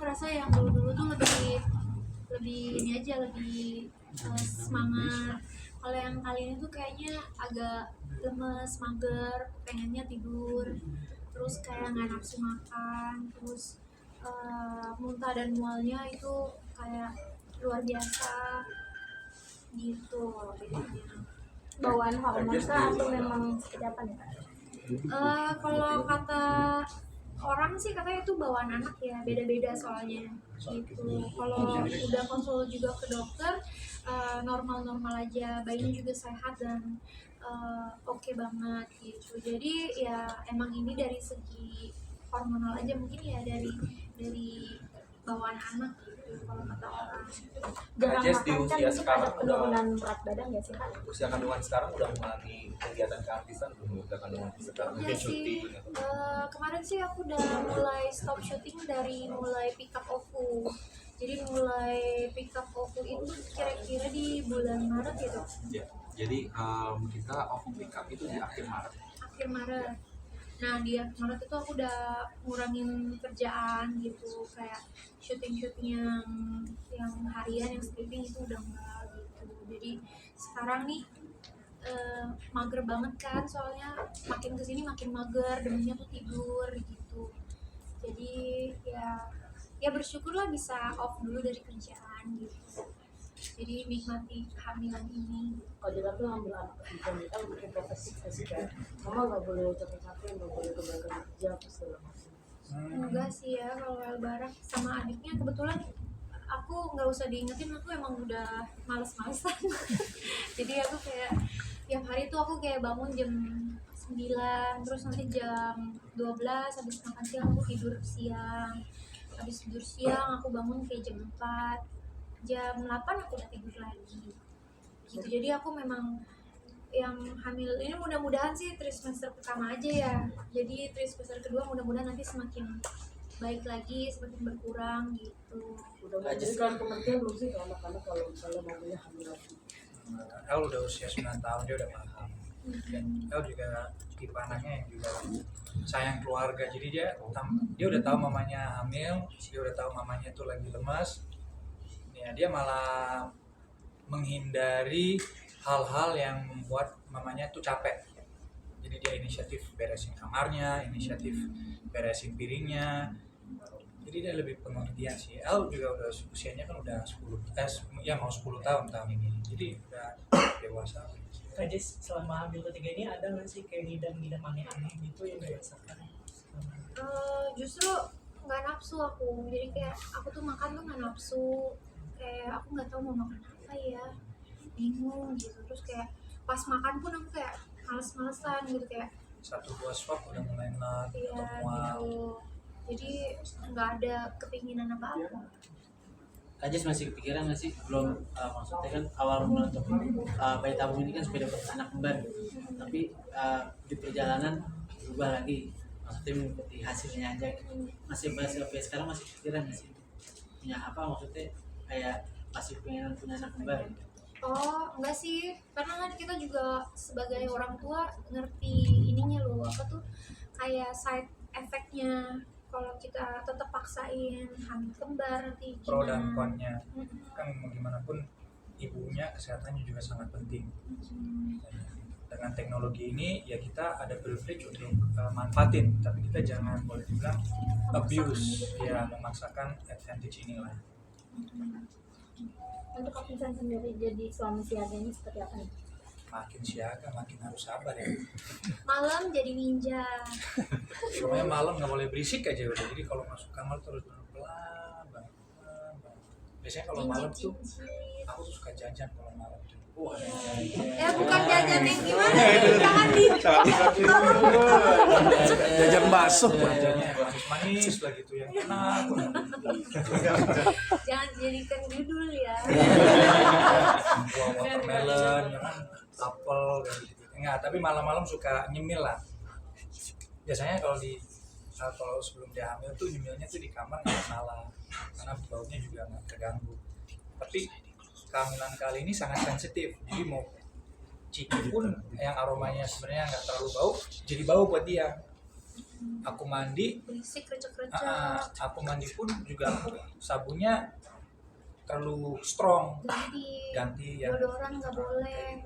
ngerasa yang dulu tuh lebih ini aja, lebih semangat. Kalau yang kali ini tuh kayaknya agak lemes, mager, pengennya tidur, terus kayak nggak nafsu makan, terus muntah dan mualnya itu kayak luar biasa gitu bedanya. Bawaan hormon kah atau memang seperti apa nih? Kalau kata orang sih katanya itu bawaan anak ya, beda-beda soalnya gitu. Kalau udah konsul juga ke dokter, normal-normal aja, bayinya juga sehat dan oke banget gitu. Jadi ya emang ini dari segi hormonal aja mungkin ya, dari bawaan anak gitu kalau kata orang. Jarang Jess, di makan kan usia mungkin sekarang ada penurunan berat badan nggak sih Kak? usia kandungan sekarang udah mulai kegiatan keartisan belum? Udah kandungan sekarang Ya mungkin sih, syuting gitu. kemarin sih aku udah mulai stop syuting dari mulai pick up Oku. Jadi mulai pick up Oku itu kira-kira di bulan Maret gitu, Ya, jadi kita off pick up itu di akhir Maret. akhir Maret. Nah di akhir Maret itu aku udah ngurangin kerjaan gitu, kayak syuting-syuting yang harian, yang stripping itu udah enggak gitu. Jadi sekarang nih mager banget kan, soalnya makin kesini makin mager, demennya tuh tidur gitu. Jadi ya bersyukurlah bisa off dulu dari kerjaan gitu, jadi nikmati kehamilan ini. Kalau di tuh ngambil anak ketiga kita bikin profesi kan, mama nggak boleh capek-capek, nggak boleh kebanyakan kerja apa segala macam. Enggak sih ya, kalau lebaran sama adiknya kebetulan aku nggak usah diingetin, aku emang udah males-malesan. Jadi aku kayak tiap hari tuh aku kayak bangun jam 9, terus nanti jam 12 habis makan siang aku tidur siang, habis tidur siang aku bangun kayak jam 4, jam 8 aku udah tidur lagi gitu. Jadi aku memang yang hamil ini mudah-mudahan sih trimester pertama aja ya, jadi trimester kedua mudah-mudahan nanti semakin baik lagi, semakin berkurang gitu. Udah memberikan pengertian belum sih ke anak-anak kalau misalnya maunya hamil lagi? El udah usia 9 tahun, dia udah paham. Dan El juga tipe anaknya yang juga sayang keluarga, jadi dia udah tahu mamanya hamil, dia udah tahu mamanya tuh lagi lemas. Ya, dia malah menghindari hal-hal yang membuat mamanya tuh capek. Jadi dia inisiatif beresin kamarnya, inisiatif beresin piringnya. Jadi dia lebih pengertian sih. El juga udah usianya kan udah 10 ya mau 10 tahun tahun ini. Jadi udah dewasa. Kak Jess, selama hamil ketiga ini ada nggak sih kayak ngidam-ngidam aneh-aneh gitu yang dirasakan? Justru nggak nafsu aku, jadi kayak aku tuh makan tuh nggak nafsu, kayak aku nggak tahu mau makan apa ya, bingung gitu. Terus kayak pas makan pun aku kayak males-malesan gitu, kayak Satu buah swab udah mulai nut iya atau mual. gitu. Jadi nggak ada kepinginan apa-apa. Kak Jess masih kepikiran nggak sih? Belum, maksudnya kan awal menentuk bayi tabung ini kan supaya dapat anak kembar, tapi di perjalanan berubah lagi, maksudnya mengikuti hasilnya aja gitu. Masih sampai sekarang masih kepikiran nggak sih punya apa, maksudnya kayak masih pengen punya anak kembar gitu? Oh enggak sih, karena kan kita juga sebagai orang tua ngerti ininya loh, apa tuh kayak side effectnya kalau kita tetap paksain hamil kembar nanti Pro dan gimana. konnya kan mau gimana pun ibunya kesehatannya juga sangat penting. Dengan teknologi ini ya kita ada privilege untuk manfaatin, tapi kita jangan boleh dibilang abuse, ya memaksakan advantage inilah. Untuk Kak Vincent sendiri jadi suami siaga ini seperti apa nih? Makin siaga makin harus sabar ya. Malam jadi ninja. Pokoknya malam nggak boleh berisik aja udah. Jadi kalau masuk kamar terus pelan banget. Biasanya kalau malam tuh aku tuh suka jajan kalau malam tuh. Wah, Bukan jajan yang gimana, jangan di Jajan bakso. jajannya yang manis-manis lah gitu yang enak. jangan jadikan judul ya. Buah watermelon, ya kan, apel kayak gitu. Enggak, tapi malam-malam suka nyemil lah. Biasanya kalau sebelum dia hamil tuh nyemilnya tuh di kamar nggak masalah, karena baunya juga nggak terganggu. Tapi kehamilan kali ini sangat sensitif, jadi mau ciki pun yang aromanya sebenarnya nggak terlalu bau, jadi bau buat dia. Aku mandi, berisik krecek-krecek. aku mandi pun juga sabunnya terlalu strong, ganti yang Deodoran nggak boleh.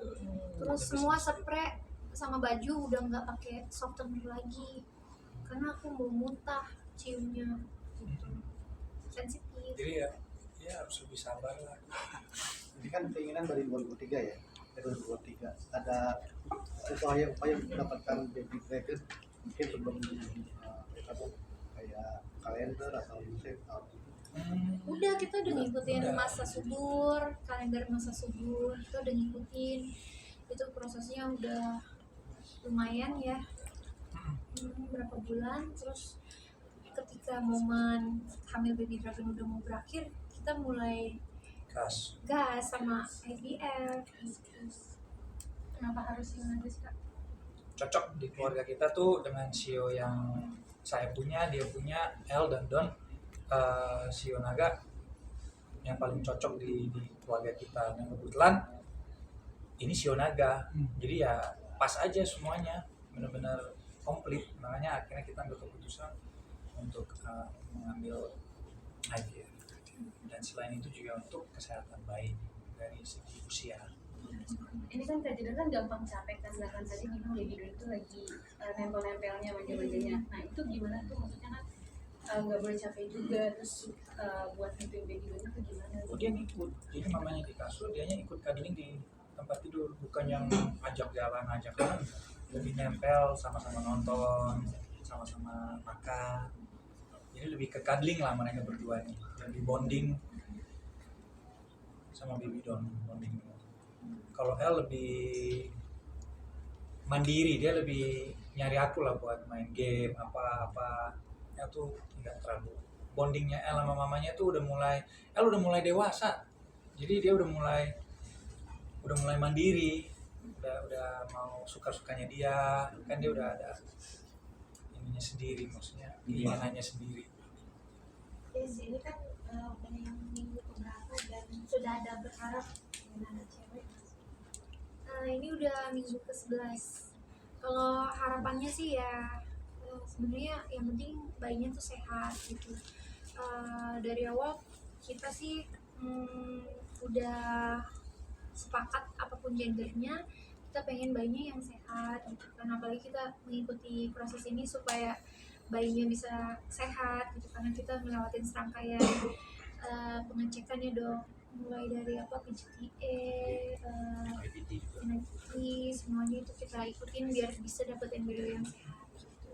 Terus semua spray sama baju udah nggak pakai softener lagi karena aku mau muntah ciumnya gitu. Sensitif. jadi ya harus lebih sabar lah. Ini kan keinginan dari 2023 ya, 2023 ada upaya-upaya untuk mendapatkan baby dragon mungkin sebelum kamu kayak kalender atau musik atau Udah, kita udah ngikutin masa subur, kalender masa subur, kita udah ngikutin. Itu prosesnya udah lumayan ya, berapa bulan. Terus ketika momen hamil baby dragon udah mau berakhir, kita mulai Gas. gas sama IVF gitu. Kenapa harus yang gas, Kak? Cocok di keluarga kita tuh dengan sio yang saya punya, dia punya, El dan Don, sio naga yang paling cocok di keluarga kita. Dan kebetulan ini sio naga, jadi ya pas aja semuanya, benar-benar komplit. Makanya akhirnya kita ambil keputusan untuk mengambil IVF. Dan selain itu juga untuk kesehatan bayi dari segi usia. Ini kan kejadian kan gampang capek kan, misalkan tadi bilang baby doll itu lagi nempel-nempelnya manja-manjanya. Nah itu gimana tuh, maksudnya kan nggak boleh capek juga, terus buat nempel baby doll itu gimana? Oh dia ngikut, jadi mamanya di kasur, dianya ikut cuddling di tempat tidur, bukan yang ajak jalan, lebih nempel, sama-sama nonton, sama-sama makan. Jadi lebih ke cuddling lah mereka berdua nih, lebih bonding sama baby doll, bonding. Kalau El lebih mandiri, dia lebih nyari aku lah buat main game apa-apa. El tuh nggak terlalu bondingnya El sama mamanya tuh udah mulai dewasa. Jadi dia udah mulai mandiri, udah mau suka-sukanya dia, kan dia udah ada ininya sendiri, maksudnya keinginannya sendiri. Yes, ini kan udah yang minggu keberapa dan sudah ada berharap dengan anak cewek. Ini udah minggu ke-11. Kalau harapannya sih ya sebenarnya yang penting bayinya tuh sehat gitu. Dari awal kita sih udah sepakat apapun gendernya, kita pengen bayinya yang sehat gitu kan. Apalagi kita mengikuti proses ini supaya bayinya bisa sehat gitu, karena kita melewatin serangkaian pengecekannya dong, mulai dari PGTA, NIPT, semuanya itu kita ikutin biar bisa dapet embryo yang sehat gitu.